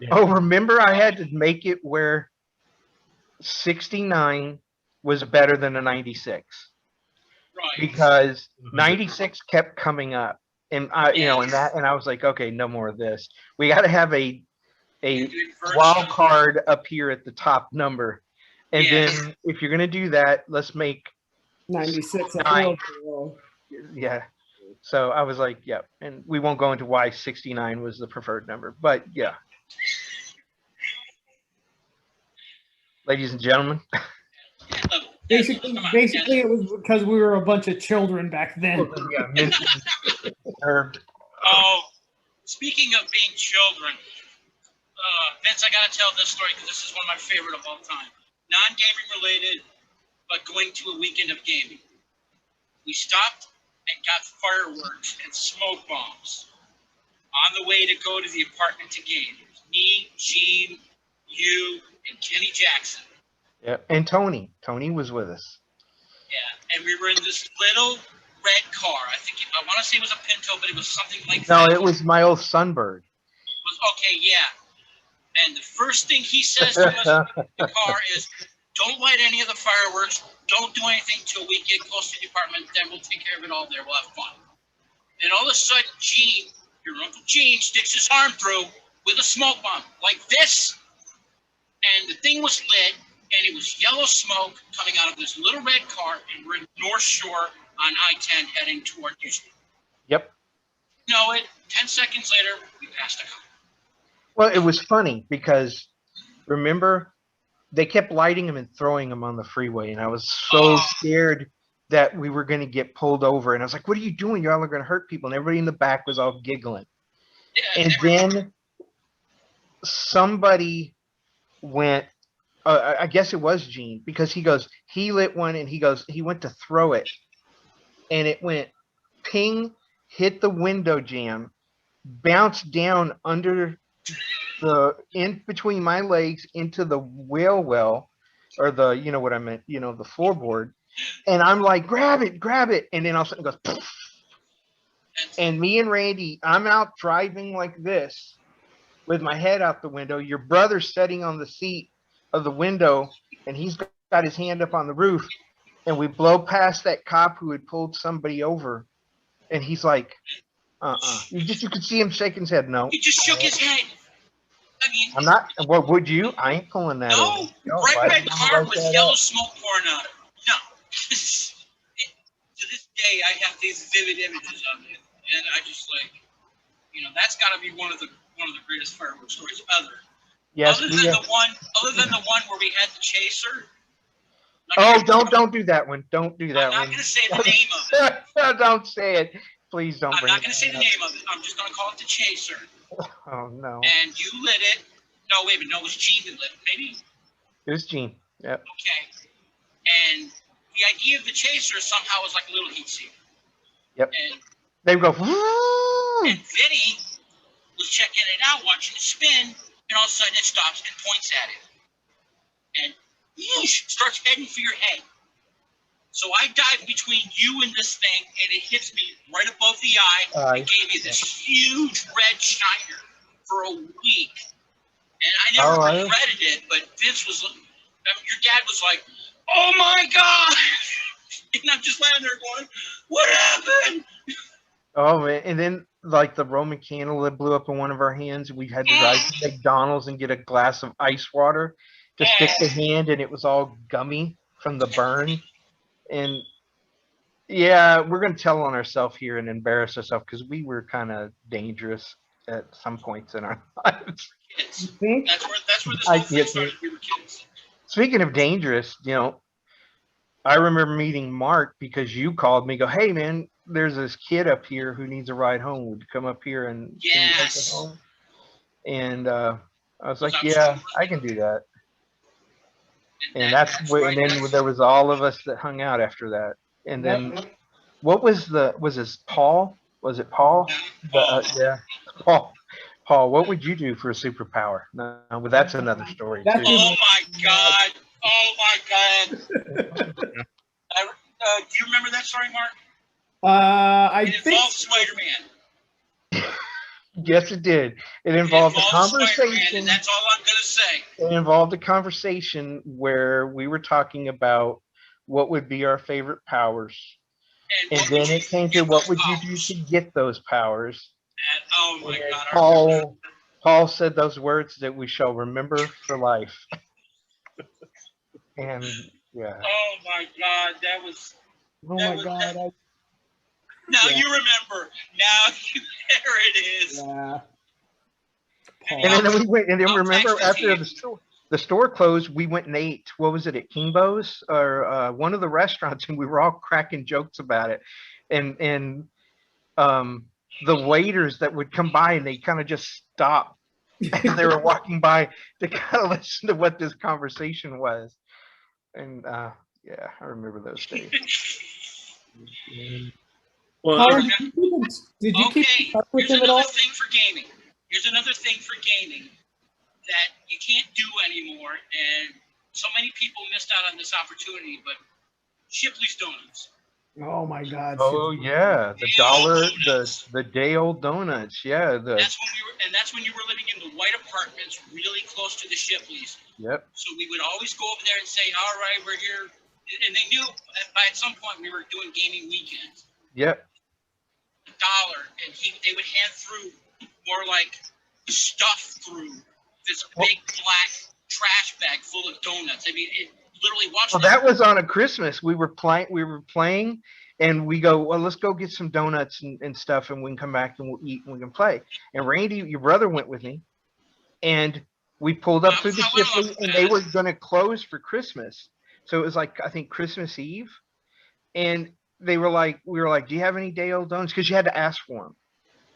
Yeah. Oh, remember I had to make it where 69 was better than a 96. Right. because 96 kept coming up, and I, you know, Yes. and I was like, okay, no more of this. We got to have a Inversion. wild card up here at the top number, and Yes. then if you're gonna do that, let's make 96 a Nine. horrible. yeah. So I was like, yeah, and we won't go into why 69 was the preferred number, but yeah. Ladies and gentlemen, Basically, it was because we were a bunch of children back then. yeah, mentally disturbed. Oh, speaking of being children, Vince, I gotta tell this story because this is one of my favorite of all time. Non-gaming related, but going to a weekend of gaming. We stopped and got fireworks and smoke bombs on the way to go to the apartment to game. Me, Gene, you, and Kenny Jackson. Yeah, and Tony was with us. Yeah, and we were in this little red car. I want to say it was a Pinto, but it was something like No, that. it was my old Sunbird. Okay, yeah. And the first thing he says to us in the car is, don't light any of the fireworks. Don't do anything till we get close to the apartment. Then we'll take care of it all there. We'll have fun. And all of a sudden, Gene, your Uncle Gene, sticks his arm through with a smoke bomb like this. And the thing was lit, and it was yellow smoke coming out of this little red car, and we're in North Shore on I-10 heading toward Houston. Yep. You know it, 10 seconds later, we passed a car. Well, it was funny because remember they kept lighting them and throwing them on the freeway, and I was so scared that we were going to get pulled over. And I was like, "What are you doing? Y'all are going to hurt people." And everybody in the back was all giggling. Yeah, And then somebody went. I guess it was Gene, because he lit one and he went to throw it, and it went ping, hit the window jam, bounced down under the in between my legs into the whale well, or the, you know what I meant, you know, the floorboard. And I'm like, grab it. And then all of a sudden it goes, poof. And me and Randy, I'm out driving like this with my head out the window. Your brother's sitting on the seat of the window, and he's got his hand up on the roof. And we blow past that cop who had pulled somebody over. And he's like, You could see him shaking his head. No. He just shook his head. I mean, I'm not. What would you? I ain't pulling that over. No, bright red car with yellow smoke pouring out of it. No. To this day, I have these vivid images of it, and I just like, you know, that's got to be one of the greatest fireworks stories ever. Yes. Other than the one where we had the chaser. Oh, don't do that one. Don't do that one. I'm not going to say the name of it. Don't say it. Please don't. I'm not going to say the name of it. I'm just going to call it the chaser. Oh no. And you lit it. No, wait a minute. No, it was Gene that lit it. Maybe. It was Gene. Yep. Okay. And the idea of the chaser somehow was like a little heat seeker. Yep. And they go. And Vinny was checking it out, watching it spin, and all of a sudden it stops and points at it. And whoosh, starts heading for your head. So I dive between you and this thing, and it hits me right above the eye. It gave me this huge red shiner for a week. And I never regretted it, but Vince was, your dad was like, oh my God! And I'm just laying there going, what happened? Oh man, and then like the Roman candle that blew up in one of our hands, we had to drive to McDonald's and get a glass of ice water to stick the hand, and it was all gummy from the burn. And yeah, we're going to tell on ourselves here and embarrass ourselves because we were kind of dangerous at some points in our lives. Kids. That's where this whole thing started. We were kids. Speaking of dangerous, you know, I remember meeting Mark because you called me, go, hey man, there's this kid up here who needs a ride home. Would you come up here and take us home? And I was like, yeah, I can do that. And that's where, and then there was all of us that hung out after that. And then what was this Paul? Was it Paul? Yeah, Paul. Paul, what would you do for a superpower? No, but that's another story too. Oh my God! Oh my God! Do you remember that story, Mark? It involved Spider-Man. Yes, it did. It involved a conversation. And that's all I'm going to say. It involved a conversation where we were talking about what would be our favorite powers. And what then would you it came do to get what those would you do powers? to get those powers? And, oh my And God, I remember. Paul said those words that we shall remember for life. And yeah. Oh my God, that was. Oh That my was. God. Now Yeah. you remember. Now there it is. Yeah. And then we went, and then I'll remember text it to after you. the store closed, we went and ate, what was it, at Kimbo's or one of the restaurants, and we were all cracking jokes about it. And the waiters that would come by and they kind of just stopped as they were walking by to kind of listen to what this conversation was. And yeah, I remember those days. Well, Colin, did you keep Okay, up with here's him at all? another thing for gaming. Here's another thing for gaming that you can't do anymore, and so many people missed out on this opportunity. But Shipley's Donuts. Oh my God. Oh yeah, the dollar, the day old donuts. Yeah, That's when you were living in the white apartments, really close to the Shipleys. Yep. So we would always go over there and say, "All right, we're here," and they knew by at some point we were doing gaming weekends. Yep. $1, and they would hand through more like stuff through this big black trash bag full of donuts. I mean, it literally watched. Well, that was on a Christmas. We were playing, and we go, well, let's go get some donuts and stuff, and we can come back and we'll eat and we can play. And Randy, your brother, went with me, and we pulled up through the Shipley, and they were going to close for Christmas. So it was like, I think Christmas Eve, and we were like, do you have any day old donuts? Because you had to ask for them.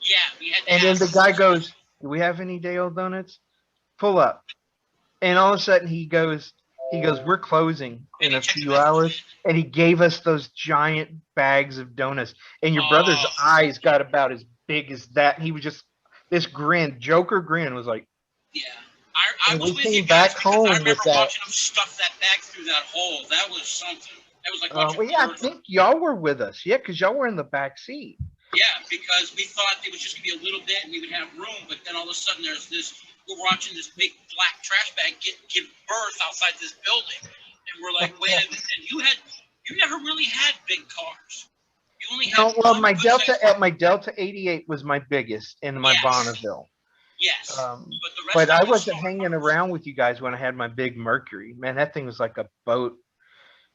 Yeah, we had to And then ask. the guy goes, do we have any day old donuts? Pull up. And all of a sudden he goes, we're closing in a few hours. And he gave us those giant bags of donuts. And your brother's eyes got about as big as that. And he was just, this grin, Joker grin, was like. Yeah. I was with you guys back because home I remember with that. watching him stuff that bag through that hole. That was something. That was like watching. Well, yeah, I think y'all were with us. Yeah, because y'all were in the back seat. Yeah, because we thought it was just going to be a little bit and we would have room. But then all of a sudden we're watching this big black trash bag give birth outside this building. And we're like, wait a minute. And you never really had big cars. You only had my Delta 88 was my biggest in my Bonneville. Yes. But I wasn't hanging around with you guys when I had my big Mercury. Man, that thing was like a boat.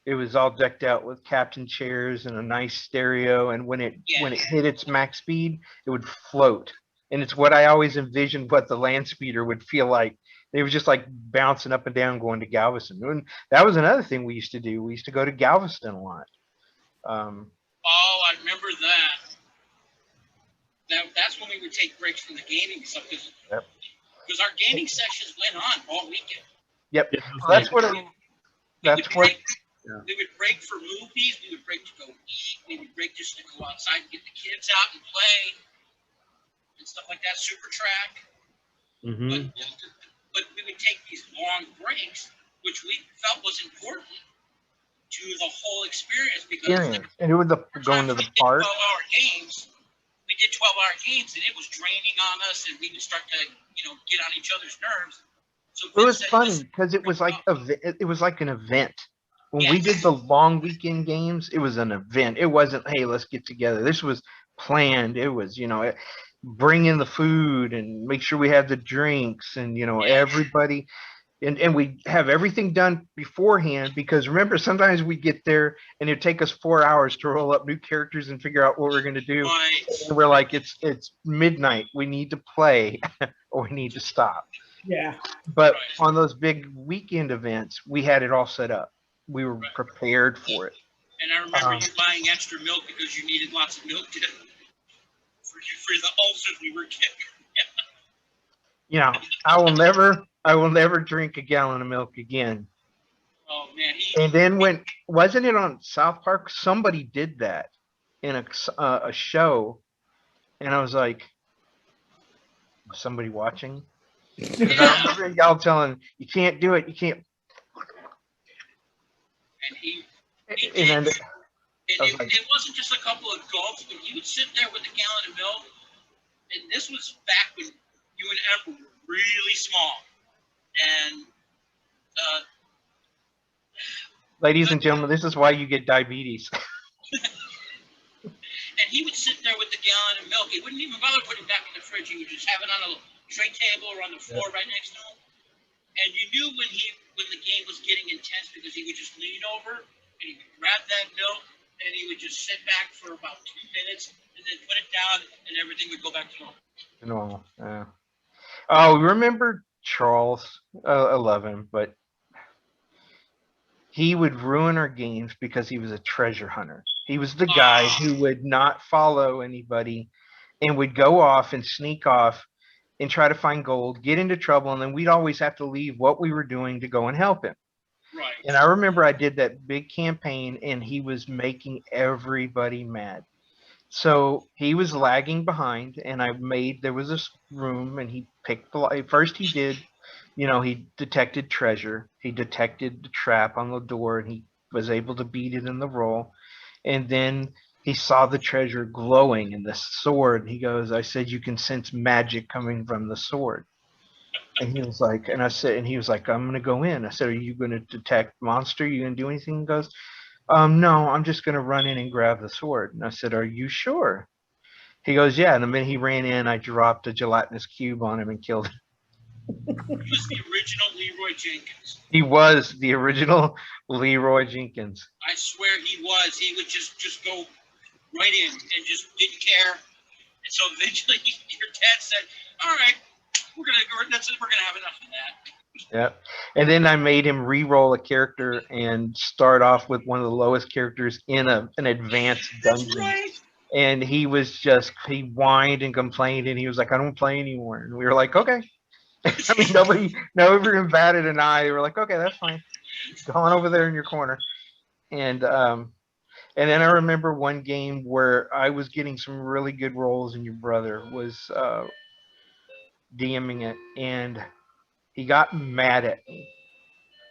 It was all decked out with captain chairs and a nice stereo. And when it hit its max speed, it would float. And it's what I always envisioned what the land speeder would feel like. They were just like bouncing up and down going to Galveston. And that was another thing we used to do. We used to go to Galveston a lot. I remember that. That's when we would take breaks from the gaming and stuff because our gaming sessions went on all weekend. Yep. We would break for movies. We would break to go eat. We would break just to go outside and get the kids out and play and stuff like that. Super track. Mm-hmm. But we would take these long breaks, which we felt was important to the whole experience because and it was going to the park. 12-hour games. We did 12-hour games, and it was draining on us, and we would start to, get on each other's nerves. So it was funny because it was like an event. When we did the long weekend games, it was an event. It wasn't, hey, let's get together. This was planned. It was, bring in the food and make sure we have the drinks and, everybody. And we have everything done beforehand because remember, sometimes we get there and it'd take us 4 hours to roll up new characters and figure out what we're going to do. Right. And we're like, it's midnight. We need to play or we need to stop. Yeah. But on those big weekend events, we had it all set up. We were prepared for it. And I remember you buying extra milk because you needed lots of milk for the ulcers we were getting. I will never drink a gallon of milk again. Oh man! And then wasn't it on South Park? Somebody did that in a show, and I was like, was somebody watching? I remember y'all telling you can't do it. You can't. And it wasn't just a couple of gulps, but he would sit there with a gallon of milk. And this was back when you and Emma were really small. And ladies and gentlemen, this is why you get diabetes. there with the gallon of milk. He wouldn't even bother putting it back in the fridge. He would just have it on a tray table or on the floor right next to him. And you knew when the game was getting intense because he would just lean over and he would grab that milk and he would just sit back for about 2 minutes and then put it down and everything would go back to normal. Normal. Yeah. Oh, remember Charles? I love him, but he would ruin our games because he was a treasure hunter. He was the guy who would not follow anybody and would go off and sneak off and try to find gold, get into trouble, and then we'd always have to leave what we were doing to go and help him. Right. And I remember I did that big campaign and he was making everybody mad. So he was lagging behind, and there was this room, and he picked first he did, he detected treasure. He detected the trap on the door, and he was able to beat it in the roll. And then he saw the treasure glowing in the sword. And he goes, I said, you can sense magic coming from the sword. And he was like, he was like, I'm going to go in. I said, are you going to detect monster? Are you going to do anything? He goes, no, I'm just going to run in and grab the sword. And I said, are you sure? He goes, yeah. And the minute he ran in, I dropped a gelatinous cube on him and killed him. He was the original Leroy Jenkins. He was the original Leroy Jenkins. I swear he was. He would just go right in and just didn't care. And so eventually your dad said, all right, we're gonna have enough of that. Yep. And then I made him re-roll a character and start off with one of the lowest characters in an advanced dungeon. That's right. And he whined and complained, and he was like, I don't play anymore. And we were like, okay. I mean, nobody even batted an eye. They were like, okay, that's fine. Go on over there in your corner. And then I remember one game where I was getting some really good rolls, and your brother was DMing it, and he got mad at me,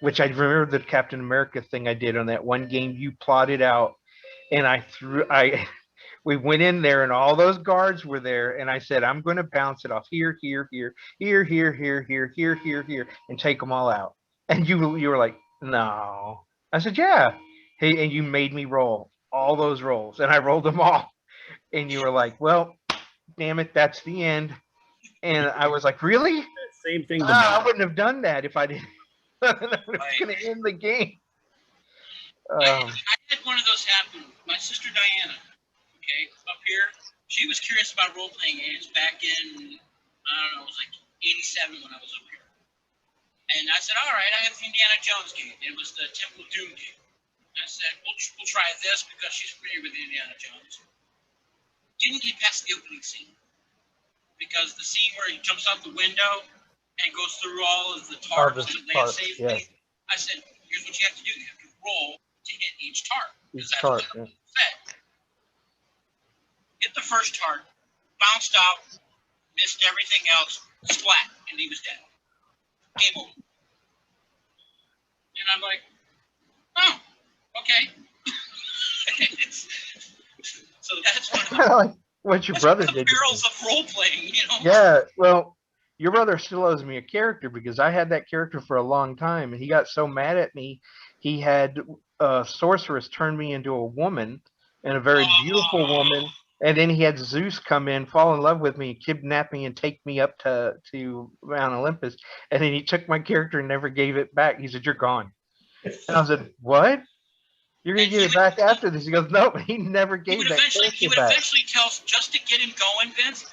which I remember the Captain America thing I did on that one game you plotted out, and we went in there and all those guards were there, and I said, I'm going to bounce it off here, here, here, here, here, here, here, here, here, here, and take them all out. And you were like, no. I said, yeah. Hey, and you made me roll all those rolls, and I rolled them all. And you were like, well, damn it, that's the end. And I was like, really? Same thing. I wouldn't have done that if I didn't. I was going to end the game. I had one of those happen. My sister Diana, up here, she was curious about role-playing games back in, I don't know, it was like 87 when I was up here. And I said, all right, I have the Indiana Jones game. It was the Temple of Doom game. And I said, we'll try this because she's familiar with Indiana Jones. Didn't get past the opening scene. Because the scene where he jumps out the window and goes through all of the tarps and lands safely, yes. I said, here's what you have to do. You have to roll to hit each tarp. Because that's what the said. Hit the first tarp, bounced out, missed everything else, splat, and he was dead. Game over. And I'm like, oh, okay. So that's what your brother did. Barrels of role playing, Yeah, well, your brother still owes me a character because I had that character for a long time, and he got so mad at me. He had a sorceress turn me into a woman, and a very beautiful woman. And then he had Zeus come in, fall in love with me, kidnap me, and take me up to Mount Olympus. And then he took my character and never gave it back. He said, "You're gone." And I said, "What? You're going to give it back after this?" He goes, "Nope." He never gave that character back. He would eventually tell, just to get him going, Vince,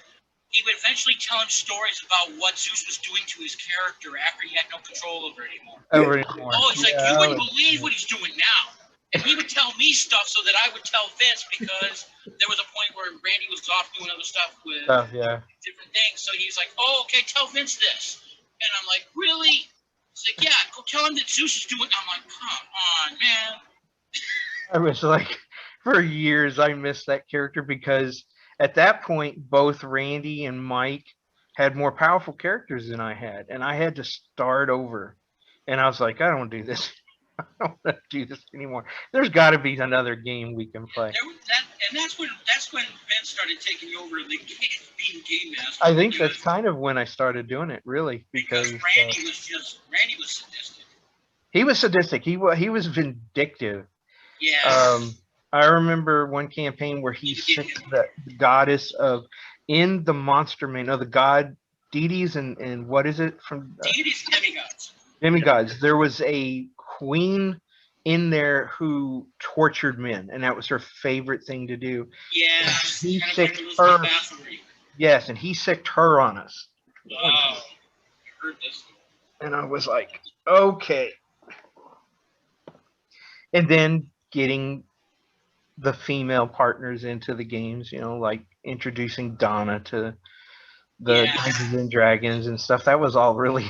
he would eventually tell him stories about what Zeus was doing to his character after he had no control over it anymore. Oh, he's like, you wouldn't believe what he's doing now. And he would tell me stuff so that I would tell Vince, because there was a point where Randy was off doing other stuff with different things. So he's like, oh, okay, tell Vince this. And I'm like, really? He's like, yeah, go tell him that Zeus is doing. I'm like, come on, man. I was like, for years, I missed that character because at that point, both Randy and Mike had more powerful characters than I had. And I had to start over. And I was like, I don't want to do this. I don't want to do this anymore. There's got to be another game we can play. That's when Vince started taking over the being game master. I think that's kind of when I started doing it, really, because Randy was sadistic. He was sadistic. He was vindictive. Yeah. I remember one campaign where he sicked the goddess of in the monster main, the god deities and what is it from Deities, demigods. Demigods. There was a queen in there who tortured men, and that was her favorite thing to do. Yes, He kind of sicked like her. Elizabeth Bathory. Yes, and he sicked her on us. Oh, I heard this. And I was like, okay. And then getting the female partners into the games, like introducing Donna to the Dungeons and Dragons and stuff. That was all really,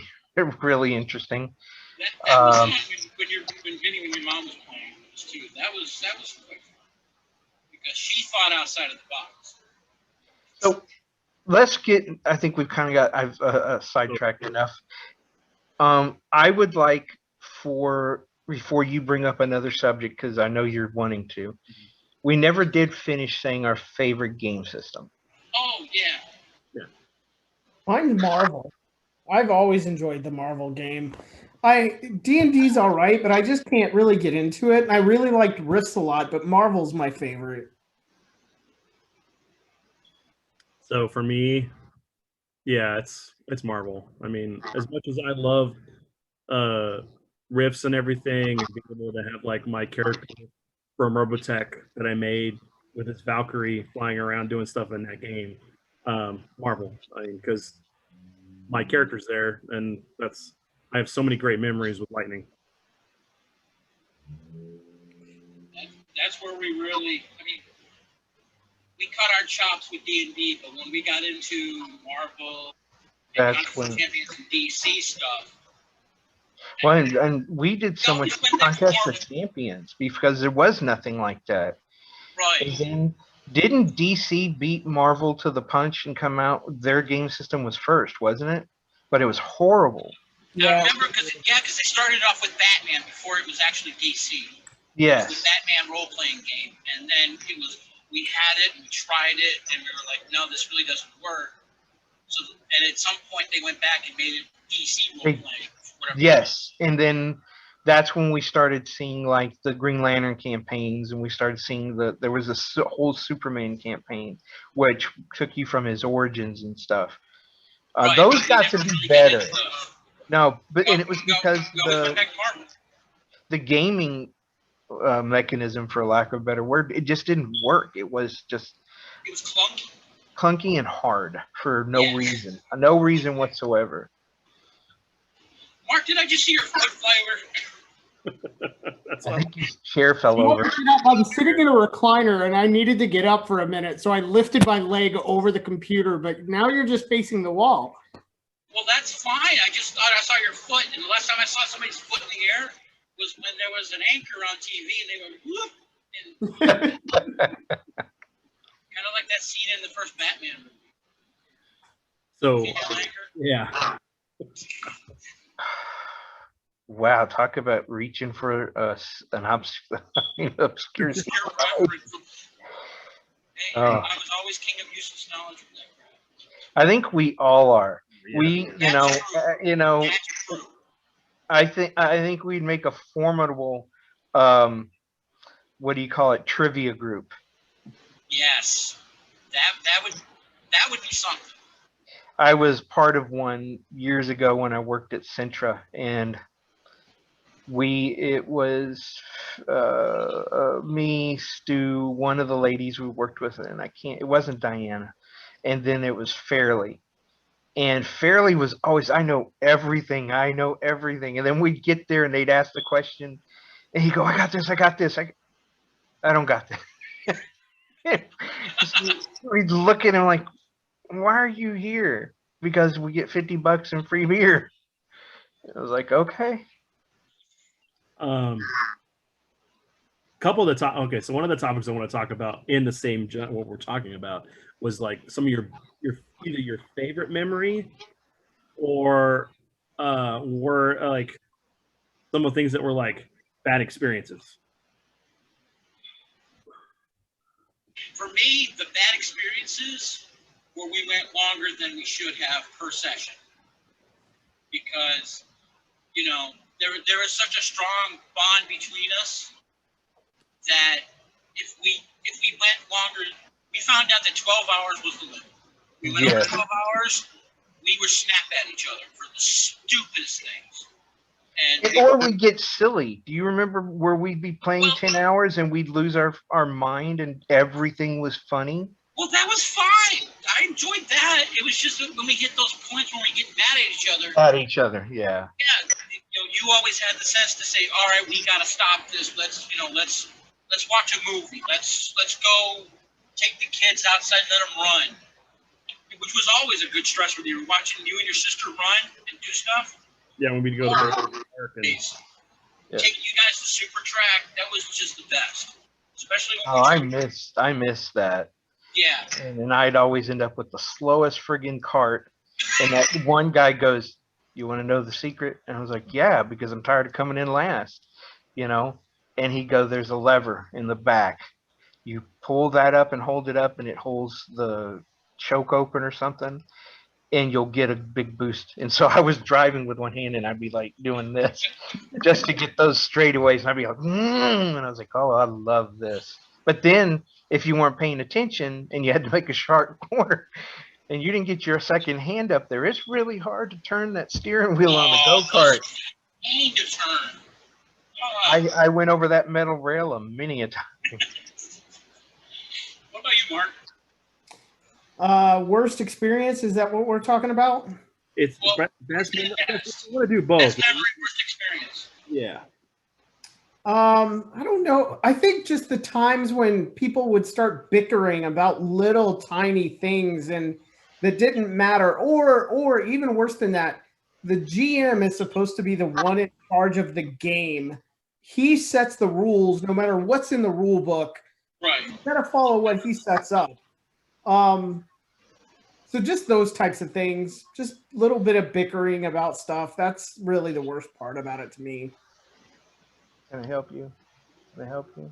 really interesting. That was fun when Vinny and your mom was playing this too. That was quick because she thought outside of the box. So let's get. I think we've kind of got. I've sidetracked enough. I would like before you bring up another subject, because I know you're wanting to. We never did finish saying our favorite game system. Oh yeah. Mine's Marvel. I've always enjoyed the Marvel game. D&D's all right, but I just can't really get into it. And I really liked Rifts a lot, but Marvel's my favorite. So for me, yeah, it's Marvel. I mean, as much as I love riffs and everything, and being able to have like my character from Robotech that I made with his Valkyrie flying around doing stuff in that game, Marvel. I mean, because my character's there, and I have so many great memories with Lightning. That's where we really. I mean, we cut our chops with D&D, but when we got into Marvel, and Champions and DC stuff. Well, and we did so much Contest of Champions because there was nothing like that. Right. And then didn't DC beat Marvel to the punch and come out? Their game system was first, wasn't it? But it was horrible. Yeah. I remember because they started off with Batman before it was actually DC. Yes. It was the Batman role-playing game, and then we had it, and we tried it, and we were like, no, this really doesn't work. So, and at some point they went back and made it DC role-playing. Yes, and then that's when we started seeing like the Green Lantern campaigns, and we started seeing there was a whole Superman campaign, which took you from his origins and stuff. Right, those got to be better. No, and it was because the gaming mechanism, for lack of a better word, it just didn't work. It was clunky and hard for no reason whatsoever. Mark, did I just see your foot fly over? I think his chair fell over. I'm sitting in a recliner and I needed to get up for a minute, so I lifted my leg over the computer, but now you're just facing the wall. Well, that's fine. I just thought I saw your foot, and the last time I saw somebody's foot in the air was when there was an anchor on TV and they went whoop, and kind of like that scene in the first Batman movie. So, yeah. Wow, talk about reaching for an obscure reference. Hey, I was always king of useless knowledge. I think we all are. Yeah. I think we'd make a formidable, what do you call it, trivia group. Yes, that would be something. I was part of one years ago when I worked at Centra, and it was me, Stu, one of the ladies we worked with, and it wasn't Diana, and then it was Fairley. And Fairley was always, I know everything. And then we'd get there and they'd ask the question and he'd go, I got this. I don't got that. We'd look at him like, why are you here? Because we get $50 in free beer. I was like, okay. Couple of the so one of the topics I want to talk about in the same what we're talking about was like some of your either your favorite memory or were like some of the things that were like bad experiences. For me, the bad experiences where we went longer than we should have per session, because there is such a strong bond between us that if we went longer, we found out that 12 hours was the limit. We went Yeah. over 12 hours, we would snap at each other for the stupidest things. And Or we'd get silly. Do you remember where we'd be playing Well- 10 hours and we'd lose our mind and everything was funny? well, that was fine. I enjoyed that. It was just that when we hit those points when we get mad at each other. At each other, yeah. Yeah, you always had the sense to say, all right, we got to stop this. Let's watch a movie. Let's go take the kids outside and let them run, which was always a good stress when you were watching you and your sister run and do stuff. Yeah, when we'd go to the park and Please. Yeah. Taking you guys to Super Track, that was just the best. Especially when Oh, we I missed that. yeah. And then I'd always end up with the slowest friggin' cart. And that one guy goes, "You want to know the secret?" And I was like, "Yeah, because I'm tired of coming in last, you know." And he goes, "There's a lever in the back. You pull that up and hold it up, and it holds the choke open or something, and you'll get a big boost." And so I was driving with one hand, and I'd be like doing this just to get those straightaways, and I'd be like, and I was like, "Oh, I love this." But then, if you weren't paying attention and you had to make a sharp corner, and you didn't get your second hand up there, it's really hard to turn that steering wheel on the go-kart. Need to turn. Oh, I went over that metal rail many a time. what about you, Mark? Worst experience, is that what we're talking about? it's Well, best. yes. I want to do both. Best memory, worst experience. Yeah. I don't know. I think just the times when people would start bickering about little tiny things and that didn't matter, or even worse than that, the GM is supposed to be the one in charge of the game. He sets the rules no matter what's in the rule book. Right. You gotta follow what he sets up. So just those types of things, just a little bit of bickering about stuff. That's really the worst part about it to me. Can I help you? Can I help you?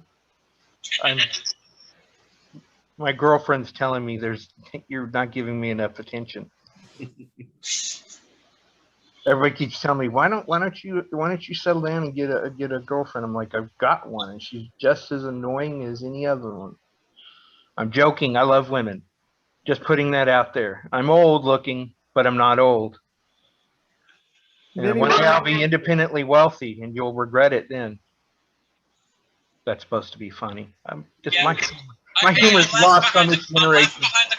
My girlfriend's telling me you're not giving me enough attention. Everybody keeps telling me, why don't you settle down and get a girlfriend? I'm like, I've got one, and she's just as annoying as any other one. I'm joking. I love women. Just putting that out there. I'm old looking, but I'm not old. And one day I'll be independently wealthy, and you'll regret it then. That's supposed to be funny. I'm just Yeah. my humor's lost on this I'm generation. laughing behind the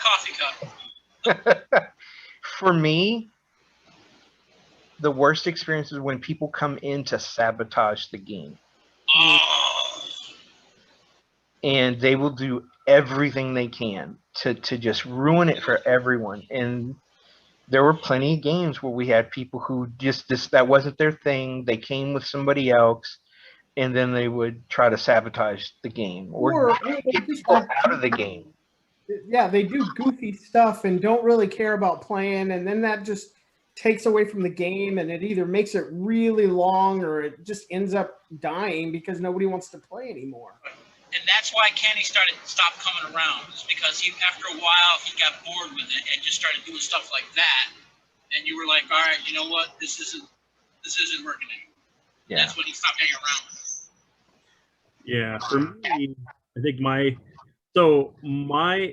coffee cup. For me, the worst experience is when people come in to sabotage the game. Oh. And they will do everything they can to just ruin it for everyone. And there were plenty of games where we had people who that wasn't their thing. They came with somebody else, and then they would try to sabotage the game or get people out of the game. Yeah, they do goofy stuff and don't really care about playing, and then that just takes away from the game, and it either makes it really long or it just ends up dying because nobody wants to play anymore. And that's why Kenny stopped coming around. It's because after a while he got bored with it and just started doing stuff like that. And you were like, all right, you know what? This isn't working anymore. Yeah. That's when he stopped hanging around. Yeah, for me, I think my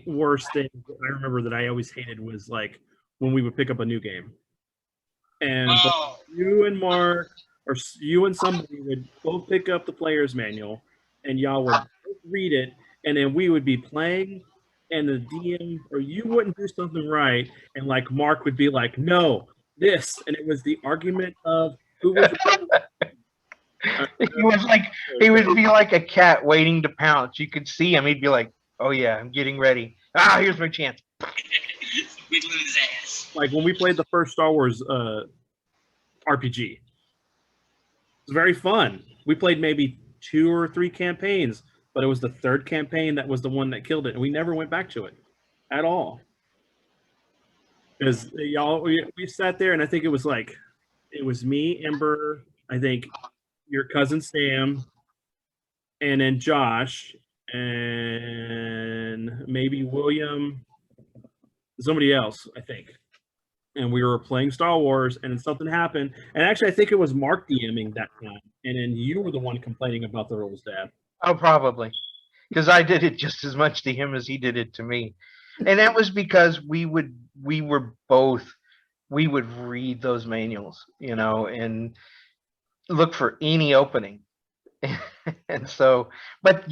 worst thing I remember that I always hated was like when we would pick up a new game, and both you and Mark or you and somebody would both pick up the player's manual, and y'all would both read it, and then we would be playing, and the DM or you wouldn't do something right, and like Mark would be like, "No, this," and it was the argument of who was. He would be like a cat waiting to pounce. You could see him. He'd be like, "Oh yeah, I'm getting ready. Here's my chance." Wiggling his ass. Like when we played the first Star Wars RPG, it was very fun. We played maybe 2 or 3 campaigns, but it was the third campaign that was the one that killed it, and we never went back to it at all. Because we sat there, and I think it was me, Ember, I think your cousin Sam, and then Josh, and maybe William, somebody else, I think. And we were playing Star Wars, and then something happened. And actually, I think it was Mark DMing that time, and then you were the one complaining about the rules, Dad. Oh, probably. because I did it just as much to him as he did it to me. And that was because we would read those manuals, and look for any opening. And so, but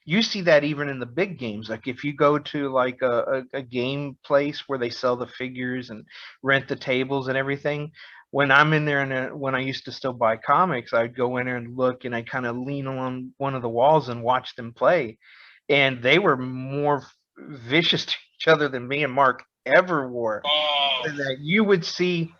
you see that even in the big games. Like if you go to like a game place where they sell the figures and rent the tables and everything, when I'm in there and when I used to still buy comics, I'd go in there and look, and I kind of lean on one of the walls and watch them play. And they were more vicious to each other than me and Mark ever were. And that you would see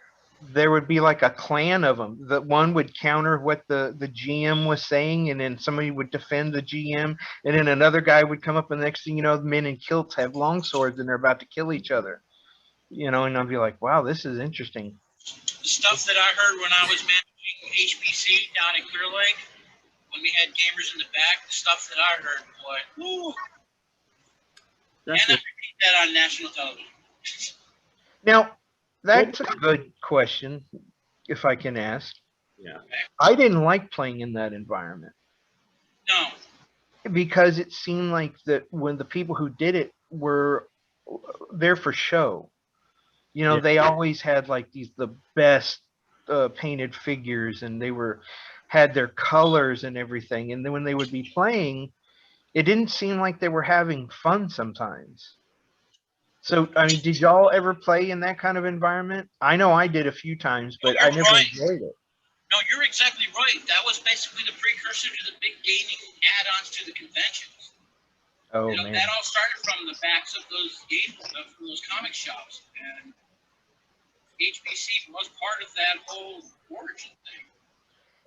there would be like a clan of them. That one would counter what the GM was saying, and then somebody would defend the GM, and then another guy would come up, and the next thing you know, the men in kilts have long swords and they're about to kill each other. And I'd be like, wow, this is interesting. The stuff that I heard when I was managing HBC down in Clear Lake, when we had gamers in the back, the stuff that I heard, boy, woo. And I repeat that on national television. Now, that's a good question, if I can ask. Yeah. I didn't like playing in that environment. No. Because it seemed like that when the people who did it were there for show. They always had like the best painted figures, and they had their colors and everything. And then when they would be playing, it didn't seem like they were having fun sometimes. So, I mean, did y'all ever play in that kind of environment? I know I did a few times, but I never enjoyed it. No, you're exactly right. That was basically the precursor to the big gaming add-ons to the conventions. Oh, man. That all started from the backs of those from those comic shops. And HBC was part of that whole origin thing.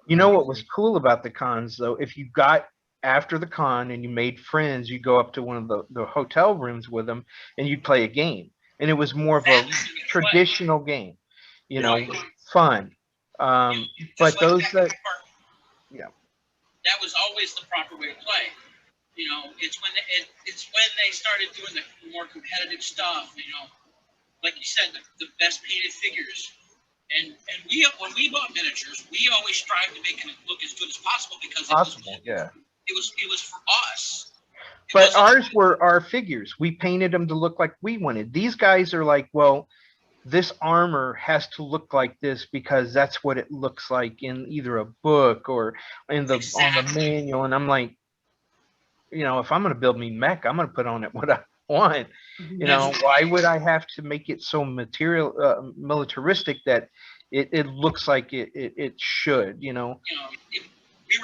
You know what was cool about the cons, though? If you got after the con and you made friends, you go up to one of the hotel rooms with them and you'd play a game. And it was more of a traditional game, fun. But those that was always the proper way to play. It's when they started doing the more competitive stuff, like you said, the best painted figures. And when we bought miniatures, we always strive to make it look as good as possible because it was for us. But ours were our figures. We painted them to look like we wanted. These guys are like, well, this armor has to look like this because that's what it looks like in either a book or on the manual. And I'm like, if I'm going to build me mech, I'm going to put on it what I want. Why would I have to make it so militaristic that it looks like it should? We were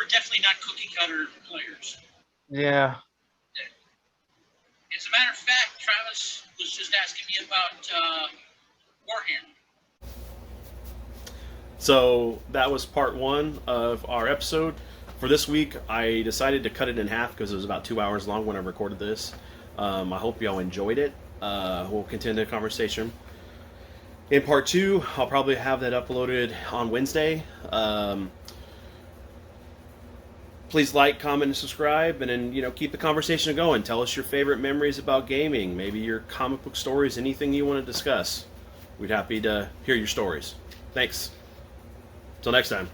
definitely not cookie cutter players. Yeah. As a matter of fact, Travis was just asking me about Warhammer. So that was part 1 of our episode. For this week, I decided to cut it in half because it was about 2 hours long when I recorded this. I hope y'all enjoyed it. We'll continue the conversation. In part 2, I'll probably have that uploaded on Wednesday. Please like, comment, and subscribe, and then keep the conversation going. Tell us your favorite memories about gaming, maybe your comic book stories, anything you want to discuss. We'd be happy to hear your stories. Thanks. Till next time.